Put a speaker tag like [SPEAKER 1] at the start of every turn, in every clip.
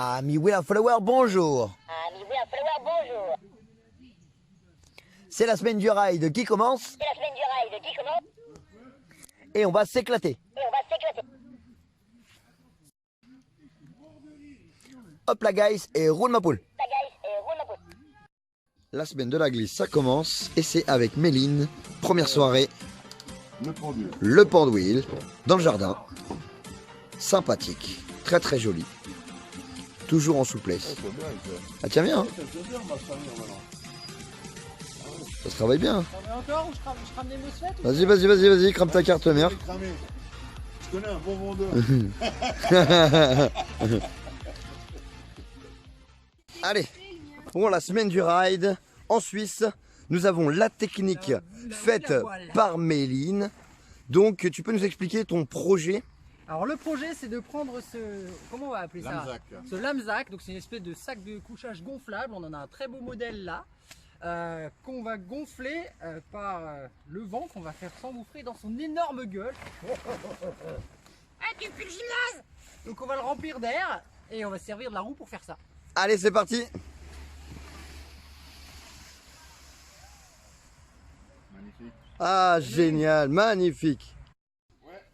[SPEAKER 1] Ami Wildflower, bonjour.
[SPEAKER 2] Ami Wildflower, bonjour.
[SPEAKER 1] C'est la semaine du ride qui commence.
[SPEAKER 2] C'est la semaine du ride qui commence.
[SPEAKER 1] Et on va s'éclater.
[SPEAKER 2] Et on va s'éclater.
[SPEAKER 1] Hop la guys, et roule ma poule.
[SPEAKER 2] La guys, et roule ma poule.
[SPEAKER 1] La semaine de la glisse, ça commence. Et c'est avec Méline. Première soirée. Le Pendouille. Dans le jardin. Sympathique. Très très joli. Toujours en souplesse. Ah tiens bien. Hein. Ça se travaille bien.
[SPEAKER 3] Encore ou je crame des moussettes?
[SPEAKER 1] Vas-y, crame ta carte mère.
[SPEAKER 4] Je connais un bon vendeur.
[SPEAKER 1] Allez, pour la semaine du ride, en Suisse, nous avons la technique faite par Méline. Donc, tu peux nous expliquer ton projet?
[SPEAKER 3] Alors le projet c'est de prendre ce, comment on va appeler ça?
[SPEAKER 4] Lamsac.
[SPEAKER 3] Ce lamsac, donc c'est une espèce de sac de couchage gonflable, on en a un très beau modèle là, qu'on va gonfler par le vent, qu'on va faire s'engouffrer dans son énorme gueule. Ah, tu fais le gymnase! Donc on va le remplir d'air et on va se servir de la roue pour faire ça.
[SPEAKER 1] Allez, c'est parti.
[SPEAKER 4] Magnifique.
[SPEAKER 1] Ah, génial, magnifique.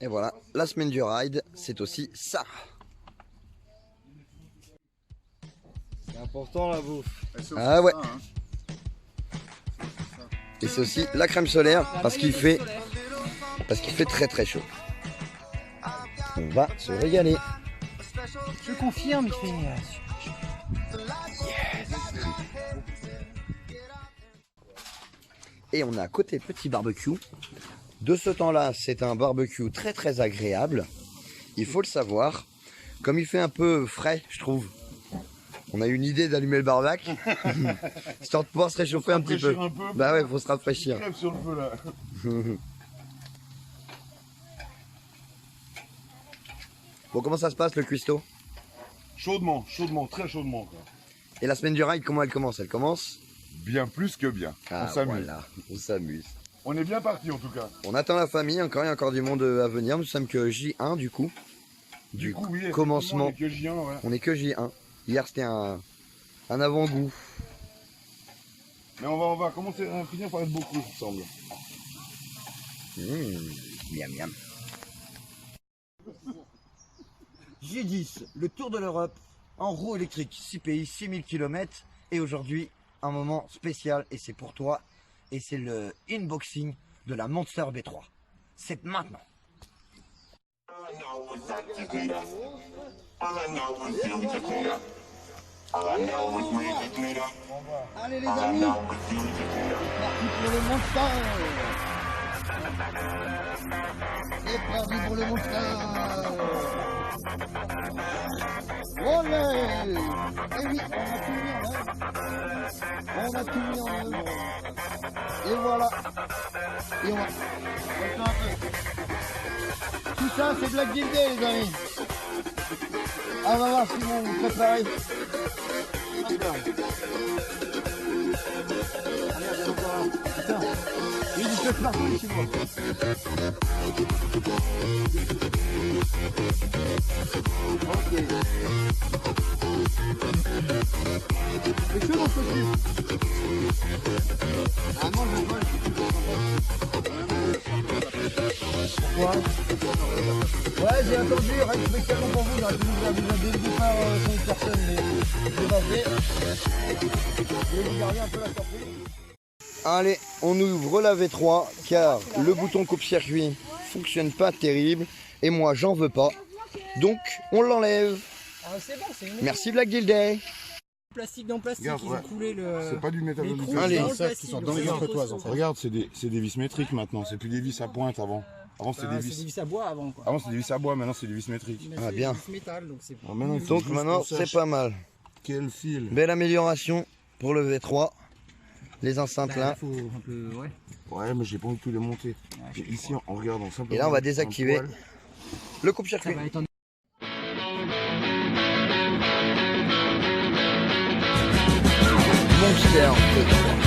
[SPEAKER 1] Et voilà, la semaine du ride, c'est aussi ça.
[SPEAKER 4] C'est important la bouffe.
[SPEAKER 1] Ah ouais. Et c'est aussi la crème solaire parce qu'il fait très très chaud. On va se régaler.
[SPEAKER 3] Je confirme, il fait
[SPEAKER 1] Et on a côté petit barbecue. De ce temps-là, c'est un barbecue très très agréable. Il faut le savoir. Comme il fait un peu frais, je trouve. On a une idée d'allumer le barbac. Histoire de pouvoir se réchauffer un petit peu. Bah ouais, faut se rafraîchir.
[SPEAKER 4] Crève sur le feu là.
[SPEAKER 1] Bon, comment ça se passe le cuistot?
[SPEAKER 4] Chaudement, très chaudement. Quoi.
[SPEAKER 1] Et la semaine du ride, comment elle commence? Elle commence?
[SPEAKER 4] Bien plus que bien.
[SPEAKER 1] Ah,
[SPEAKER 4] on s'amuse.
[SPEAKER 1] voilà, on s'amuse.
[SPEAKER 4] On est bien parti en tout cas.
[SPEAKER 1] On attend la famille, il y a encore du monde à venir. Nous sommes que J1 du coup.
[SPEAKER 4] Du coup, oui,
[SPEAKER 1] commencement.
[SPEAKER 4] On est que J1, ouais.
[SPEAKER 1] On est que J1. Hier c'était un avant-goût.
[SPEAKER 4] Mais on va commencer à finir par être beaucoup, il me semble.
[SPEAKER 1] Miam miam. J10, le tour de l'Europe en roue électrique, 6 pays, 6000 km. Et aujourd'hui, un moment spécial et c'est pour toi. Et c'est le unboxing de la Monster B3. C'est maintenant.
[SPEAKER 3] allez les amis, c'est parti pour le Monster. C'est parti pour le Monster. Olé. Et oui, on a tout mis en œuvre. Et voilà. Et on va un peu. Tout ça c'est Black Guild Day les amis. Ah, on va voir si vous vous préparez. Attends. Il dit que je parle chez moi. Ok. C'est que mon costume. Ah non, je vois. Pourquoi? Ouais, j'ai attendu, rien que spécialement pour vous, j'aurais pu vous aviser dès le départ 5 personnes, mais j'ai pas fait. Je vais vous garder un peu la surprise.
[SPEAKER 1] Allez, on ouvre la V3 car le bouton coupe-circuit fonctionne pas terrible et moi j'en veux pas. Donc on l'enlève.
[SPEAKER 3] Ah, c'est bon, c'est une
[SPEAKER 1] Merci Black Guild Day.
[SPEAKER 3] plastique dans plastique,
[SPEAKER 4] Regarde,
[SPEAKER 3] ils
[SPEAKER 4] ouais.
[SPEAKER 3] ont coulé le.
[SPEAKER 4] C'est pas du métal
[SPEAKER 3] les
[SPEAKER 4] de
[SPEAKER 3] crocs
[SPEAKER 1] Allez.
[SPEAKER 3] dans le
[SPEAKER 4] ça,
[SPEAKER 3] plastique,
[SPEAKER 4] qui sont
[SPEAKER 3] donc
[SPEAKER 4] dans les
[SPEAKER 3] c'est
[SPEAKER 4] entretoises.
[SPEAKER 3] costaud.
[SPEAKER 4] Regarde, c'est des vis métriques maintenant, c'est plus des vis à pointe avant. Avant c'était
[SPEAKER 3] Ah,
[SPEAKER 4] des
[SPEAKER 3] c'est
[SPEAKER 4] vis.
[SPEAKER 3] des vis à bois avant quoi.
[SPEAKER 4] Avant c'était des vis à bois, maintenant c'est des vis métriques.
[SPEAKER 3] Mais
[SPEAKER 1] Ah,
[SPEAKER 3] c'est
[SPEAKER 1] bien.
[SPEAKER 3] des vis métal, donc c'est
[SPEAKER 4] Alors maintenant, il faut
[SPEAKER 1] Donc
[SPEAKER 4] juste
[SPEAKER 1] maintenant
[SPEAKER 4] qu'on
[SPEAKER 1] c'est
[SPEAKER 4] sache
[SPEAKER 1] pas mal.
[SPEAKER 4] Quel fil.
[SPEAKER 1] Belle amélioration pour le V3. Les enceintes là.
[SPEAKER 3] faut un peu, ouais.
[SPEAKER 4] Ouais, mais j'ai pas envie de tout les monter.
[SPEAKER 3] je
[SPEAKER 4] Et ici, en regardant simplement.
[SPEAKER 1] Et là on va
[SPEAKER 4] un
[SPEAKER 1] désactiver
[SPEAKER 4] poil,
[SPEAKER 1] le
[SPEAKER 3] Ça
[SPEAKER 1] coupe-circuit.
[SPEAKER 3] va être en
[SPEAKER 1] Monster V3.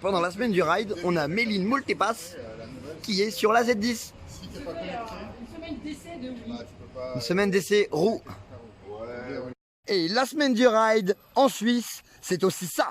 [SPEAKER 1] pendant la semaine du ride, on a Méline Multipass qui est sur la Z10.
[SPEAKER 3] Une semaine d'essai de oui.
[SPEAKER 1] Une semaine d'essai roue. Et la semaine du ride en Suisse, c'est aussi ça.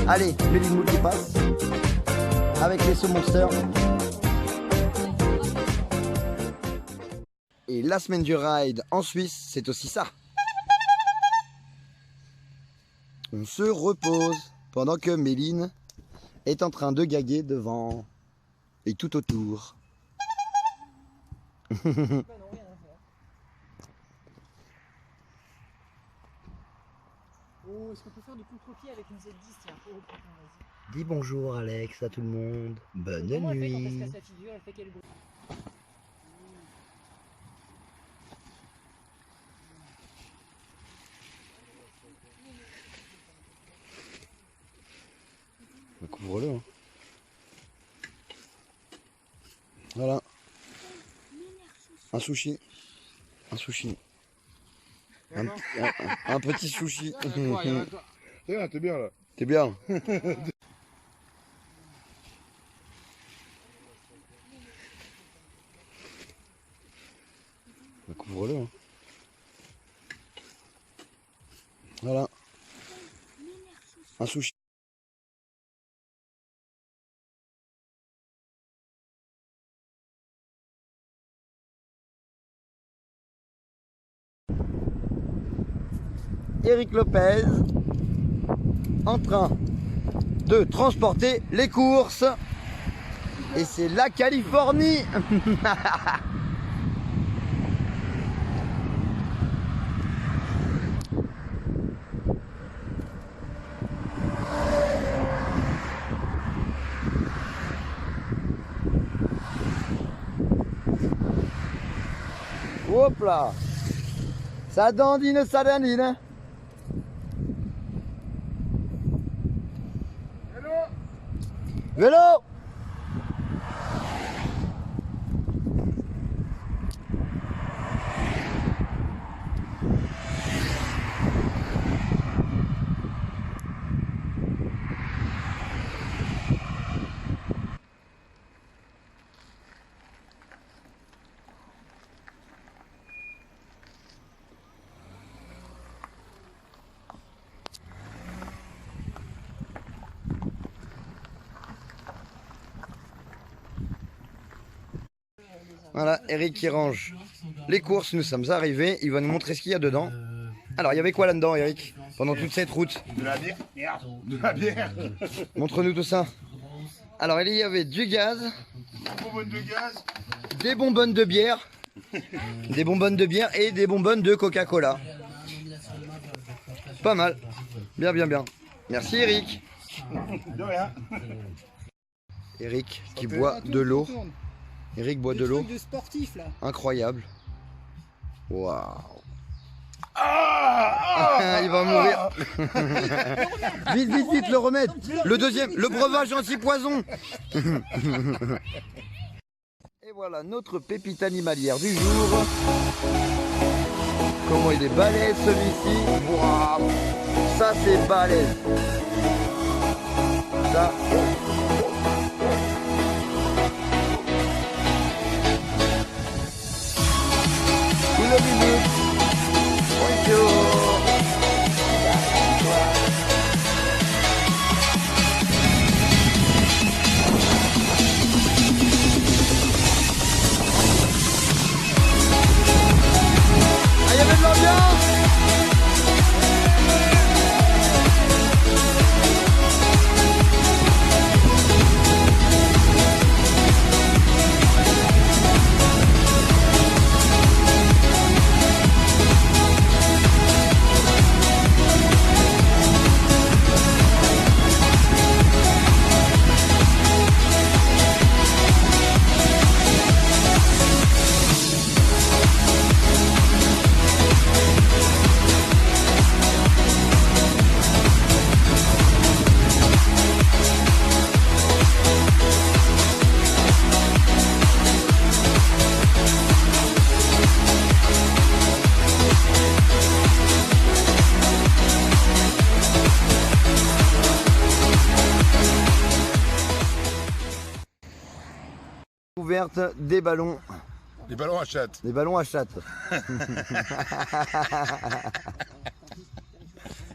[SPEAKER 1] Allez, Méline Multipass avec les sauts Monster. Et la semaine du ride en Suisse, c'est aussi ça. On se repose pendant que Méline est en train de gaguer devant et tout autour.
[SPEAKER 3] Oh, est-ce qu'on peut faire du contre-pied avec une Z10? Tiens, vas-y.
[SPEAKER 1] Dis bonjour Alex à tout le monde. Bonne
[SPEAKER 3] Comment elle fait quand elle se
[SPEAKER 1] nuit.
[SPEAKER 3] casse la figure? Elle fait quel bruit?
[SPEAKER 1] Couvre-le. Hein. Voilà. Un sushi. Un sushi. Un petit sushi.
[SPEAKER 4] T'es bien là.
[SPEAKER 1] T'es bien. Couvre-le. Hein. Voilà. Un sushi. Eric Lopez en train de transporter les courses et c'est la Californie. Hop là, ça dandine, ça dandine. Vélo! Voilà, Eric qui range les courses, nous sommes arrivés, il va nous montrer ce qu'il y a dedans. Alors, il y avait quoi là-dedans, Eric, pendant toute cette route?
[SPEAKER 4] De la bière. Merde. De la bière.
[SPEAKER 1] Montre-nous tout ça. Alors, il y avait du gaz,
[SPEAKER 4] Bonbonne de gaz.
[SPEAKER 1] des bonbonnes de bière, des bonbonnes de bière et des bonbonnes de Coca-Cola. Pas mal. Bien, bien, bien. Merci, Eric.
[SPEAKER 4] De rien.
[SPEAKER 1] Eric qui boit de l'eau. Eric boit de l'eau.
[SPEAKER 3] De sportif là.
[SPEAKER 1] Incroyable. Waouh.
[SPEAKER 4] Ah,
[SPEAKER 1] Il va mourir. Vite, vite, vite, le remettre. Le deuxième, le breuvage anti-poison. Et voilà notre pépite animalière du jour. Comment il est balèze celui-ci. Waouh. Ça c'est balèze. Ça. Une minute. Bonjour. Ah, il y avait de l'ambiance. découverte des ballons.
[SPEAKER 4] Les ballons à chatte.
[SPEAKER 1] Des ballons à chatte.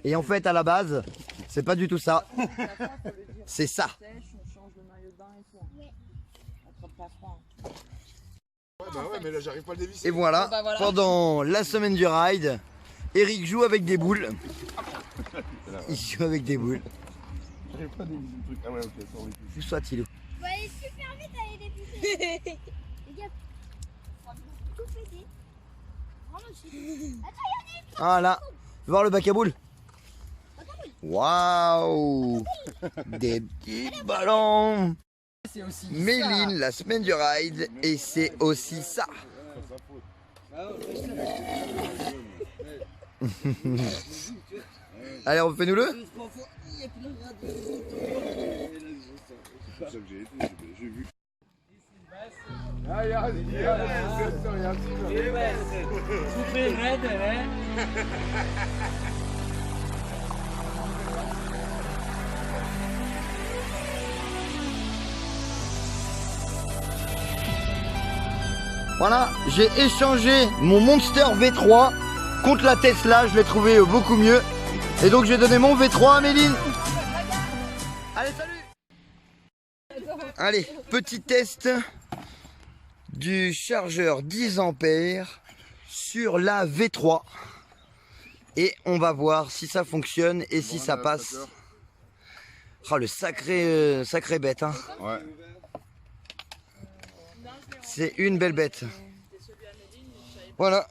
[SPEAKER 1] Et en fait, à la base, c'est pas du tout ça. C'est ça.
[SPEAKER 4] Ouais, bah ouais, mais là j'arrive pas à le dévisser.
[SPEAKER 1] Et voilà, pendant la semaine du ride, Eric joue avec des boules. Il joue avec des boules.
[SPEAKER 4] J'arrive pas à dévisser le truc. Ah ouais, ok, ça on est plus.
[SPEAKER 1] Où soit Tilou?
[SPEAKER 5] Faut aller super vite à les débuter. Les gars, faut tout péter. Vraiment, attends,
[SPEAKER 1] Ah là, voir le bac à boules. Waouh, des petits ballons.
[SPEAKER 3] C'est aussi
[SPEAKER 1] Méline, la semaine du ride, et c'est aussi ça. Allez, refais-nous-le.
[SPEAKER 4] C'est pour ça que j'ai été, j'ai vu. Ah, il y a un
[SPEAKER 1] Voilà, j'ai échangé mon Monster V3 contre la Tesla, je l'ai trouvé beaucoup mieux. Et donc j'ai donné mon V3 à Méline. Allez, salut! Allez, petit test du chargeur 10 ampères sur la V3. Et on va voir si ça fonctionne et si ça passe. Oh, le sacré bête, hein.
[SPEAKER 4] Ouais.
[SPEAKER 1] C'est une belle bête. Voilà,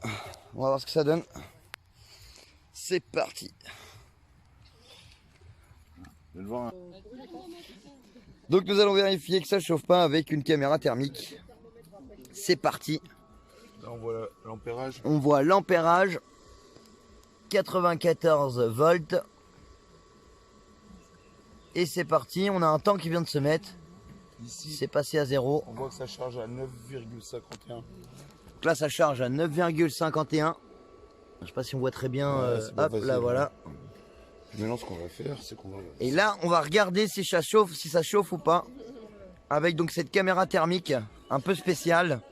[SPEAKER 1] on va voir ce que ça donne. C'est parti.
[SPEAKER 4] Je vais le voir, hein.
[SPEAKER 1] Donc nous allons vérifier que ça ne chauffe pas avec une caméra thermique. C'est parti.
[SPEAKER 4] Là on voit l'ampérage.
[SPEAKER 1] On voit l'ampérage. 94 volts. Et c'est parti, on a un temps qui vient de se mettre.
[SPEAKER 4] Ici,
[SPEAKER 1] C'est passé à 0.
[SPEAKER 4] on voit que ça charge à 9,51.
[SPEAKER 1] Donc là ça charge à 9,51. Je sais pas si on voit très bien.
[SPEAKER 4] Ouais, c'est pas
[SPEAKER 1] Hop
[SPEAKER 4] facile,
[SPEAKER 1] là
[SPEAKER 4] hein.
[SPEAKER 1] voilà.
[SPEAKER 4] Maintenant ce qu'on va faire, c'est qu'on va...
[SPEAKER 1] Et là on va regarder si ça chauffe ou pas. Avec donc cette caméra thermique un peu spéciale.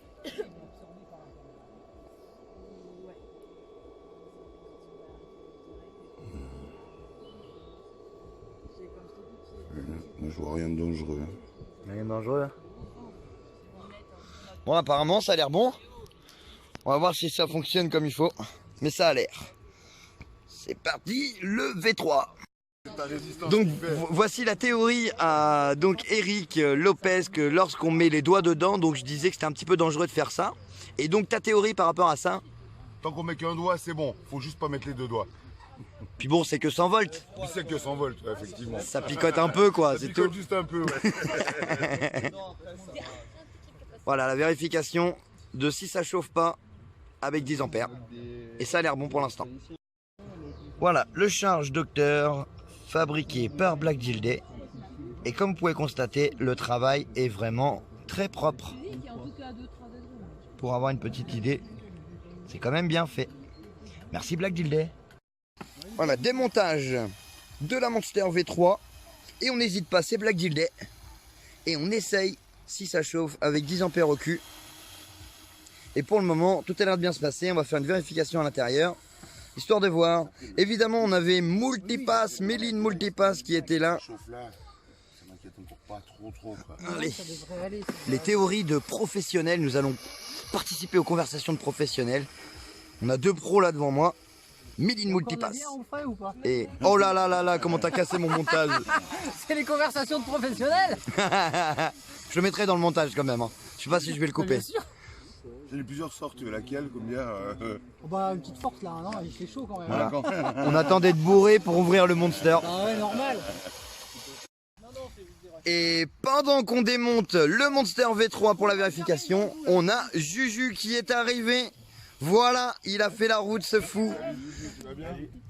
[SPEAKER 4] Moi je vois rien de dangereux.
[SPEAKER 1] Rien de dangereux. Bon, apparemment, ça a l'air bon. On va voir si ça fonctionne comme il faut. Mais ça a l'air. C'est parti, le V3.
[SPEAKER 4] Ta résistance
[SPEAKER 1] Donc,
[SPEAKER 4] qui fait.
[SPEAKER 1] voici la théorie à donc Eric Lopez que lorsqu'on met les doigts dedans, donc je disais que c'était un petit peu dangereux de faire ça. Et donc, ta théorie par rapport à ça?
[SPEAKER 4] Tant qu'on met qu'un doigt, c'est bon. Faut juste pas mettre les deux doigts.
[SPEAKER 1] Puis bon, c'est que 100 volts.
[SPEAKER 4] Puis c'est que 100 volts, ouais, effectivement.
[SPEAKER 1] Ça picote un peu, quoi,
[SPEAKER 4] Ça
[SPEAKER 1] c'est
[SPEAKER 4] picote
[SPEAKER 1] tout.
[SPEAKER 4] juste un peu, ouais.
[SPEAKER 1] Voilà, la vérification de si ça chauffe pas avec 10 ampères. Et ça a l'air bon pour l'instant. Voilà, le charge docteur fabriqué par Black Gilded. Et comme vous pouvez constater, le travail est vraiment très propre. Pour avoir une petite idée, c'est quand même bien fait. Merci Black Gilded. Voilà, démontage de la Monster V3. Et on n'hésite pas, c'est Black Gilded. Et on essaye si ça chauffe avec 10 ampères au cul. Et pour le moment, tout a l'air de bien se passer. On va faire une vérification à l'intérieur, histoire de voir. Évidemment, on avait Multipass, Méline Multipass qui était là.
[SPEAKER 4] Chauffe là, ça m'inquiète encore pas trop quoi.
[SPEAKER 1] Allez. Les théories de professionnels, nous allons participer aux conversations de professionnels. On a deux pros là devant moi. Méline Multipass.
[SPEAKER 3] Ou pas
[SPEAKER 1] Et oh là là là là, comment t'as cassé mon montage.
[SPEAKER 3] C'est les conversations de professionnels.
[SPEAKER 1] Je le mettrai dans le montage quand même, hein. Je sais pas si je vais le couper.
[SPEAKER 3] Bien sûr.
[SPEAKER 4] J'ai plusieurs sortes, laquelle, combien
[SPEAKER 3] Oh bah une petite force là, non, il fait chaud quand même.
[SPEAKER 1] Voilà. On attend d'être bourré pour ouvrir le Monster.
[SPEAKER 3] Ah ouais, normal.
[SPEAKER 1] Et pendant qu'on démonte le Monster V3 pour la vérification, on a Juju qui est arrivé. Voilà, il a fait la route, ce fou.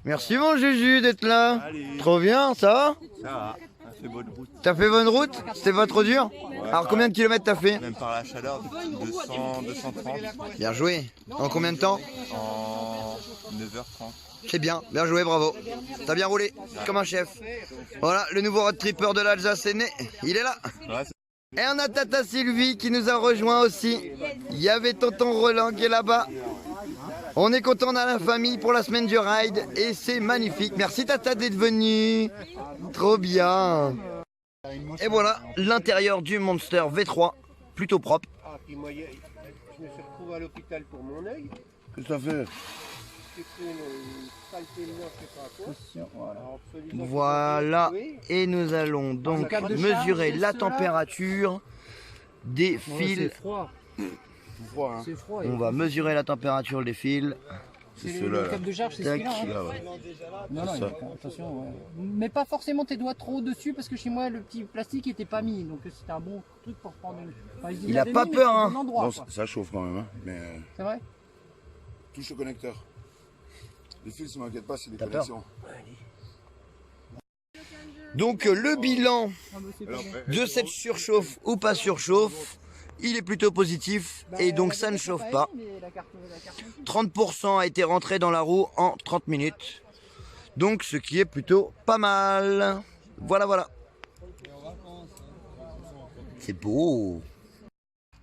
[SPEAKER 1] Merci mon Juju d'être là. Trop bien, ça va?
[SPEAKER 6] Ça va, ça fait bonne route.
[SPEAKER 1] T'as fait bonne route? C'était pas trop dur? Alors combien de kilomètres t'as fait?
[SPEAKER 6] Même par la chaleur, 200, 230
[SPEAKER 1] Bien joué. En combien de temps?
[SPEAKER 6] en 9h30.
[SPEAKER 1] C'est bien, bien joué, bravo. T'as bien roulé, comme un chef. Voilà, le nouveau road tripper de l'Alsace est né. Il est là.
[SPEAKER 6] Ouais,
[SPEAKER 1] Et on a Tata Sylvie qui nous a rejoint aussi. Il y avait tonton Roland qui est là-bas. On est content dans la famille pour la semaine du ride et c'est magnifique. Merci Tata d'être venu. Trop bien. Et voilà l'intérieur du Monster V3, plutôt propre.
[SPEAKER 7] Ah, puis moi, je me suis retrouvé à l'hôpital pour mon œil.
[SPEAKER 4] Qu'est-ce que ça fait?
[SPEAKER 7] J'ai pris une saleté de mort, je sais pas quoi. Alors, soi-disant,
[SPEAKER 1] Voilà,
[SPEAKER 7] oui.
[SPEAKER 1] et nous allons donc mesurer la température des fils.
[SPEAKER 3] C'est froid.
[SPEAKER 4] Froid, hein.
[SPEAKER 3] C'est froid.
[SPEAKER 1] On va mesurer la température des fils.
[SPEAKER 3] C'est
[SPEAKER 4] ceux-là,
[SPEAKER 3] le
[SPEAKER 4] là.
[SPEAKER 3] câble de charge, c'est
[SPEAKER 1] Tac.
[SPEAKER 3] celui-là. Hein.
[SPEAKER 4] Là, ouais.
[SPEAKER 3] Non, non, attention. Ouais. Mais pas forcément tes doigts trop dessus parce que chez moi le petit plastique était pas mis. Donc c'était un bon truc pour prendre une. Enfin,
[SPEAKER 1] Il a
[SPEAKER 3] avait
[SPEAKER 1] pas
[SPEAKER 3] mis, mais
[SPEAKER 1] peur,
[SPEAKER 3] c'était
[SPEAKER 1] hein.
[SPEAKER 3] au bon endroit,
[SPEAKER 4] Non,
[SPEAKER 3] quoi.
[SPEAKER 4] ça chauffe quand même, hein. Mais
[SPEAKER 3] C'est vrai.
[SPEAKER 4] touche le connecteur. Les fils, ça m'inquiète pas, c'est des
[SPEAKER 1] T'as peur?
[SPEAKER 4] connexions.
[SPEAKER 1] Donc le bilan
[SPEAKER 3] Ah, bah, c'est pas
[SPEAKER 4] Alors,
[SPEAKER 3] bon.
[SPEAKER 1] de cette surchauffe ou pas surchauffe, il est plutôt positif et donc ça ne chauffe pas.
[SPEAKER 3] Mais la carte non plus.
[SPEAKER 1] 30% a été rentré dans la roue en 30 minutes. Donc ce qui est plutôt pas mal. Voilà, voilà. C'est beau.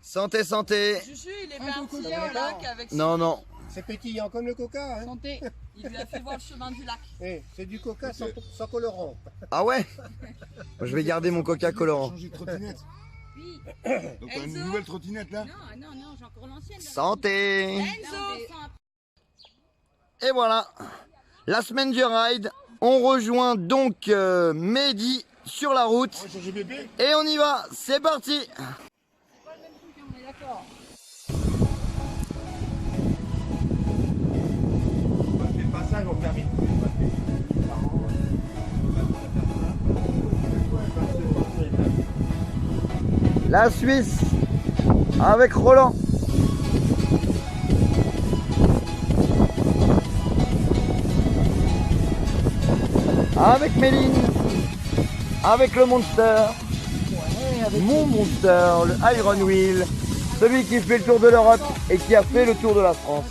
[SPEAKER 1] Santé, santé.
[SPEAKER 8] Juju, il est parti au lac avec son
[SPEAKER 1] Non, non.
[SPEAKER 7] C'est pétillant comme le coca, hein.
[SPEAKER 8] santé. Il lui a fait voir le chemin du lac.
[SPEAKER 7] Eh, c'est du coca sans colorant.
[SPEAKER 1] Ah ouais? Moi, je vais garder mon coca colorant.
[SPEAKER 4] Changer de trottinette.
[SPEAKER 8] Oui.
[SPEAKER 4] Donc t'as une
[SPEAKER 8] Enzo.
[SPEAKER 4] nouvelle trottinette là?
[SPEAKER 8] Non, j'ai encore l'ancienne. là.
[SPEAKER 1] Santé.
[SPEAKER 8] Enzo.
[SPEAKER 1] Et voilà. La semaine du ride. On rejoint donc Mehdi sur la route.
[SPEAKER 4] On va changer bébé?
[SPEAKER 1] Et on y va. C'est parti.
[SPEAKER 3] On est d'accord.
[SPEAKER 7] Le passage au permis.
[SPEAKER 1] La Suisse avec Roland. Avec Méline. Avec le Monster. Mon Monster, le Iron Wheel. Celui qui fait le tour de l'Europe et qui a fait le tour de la France.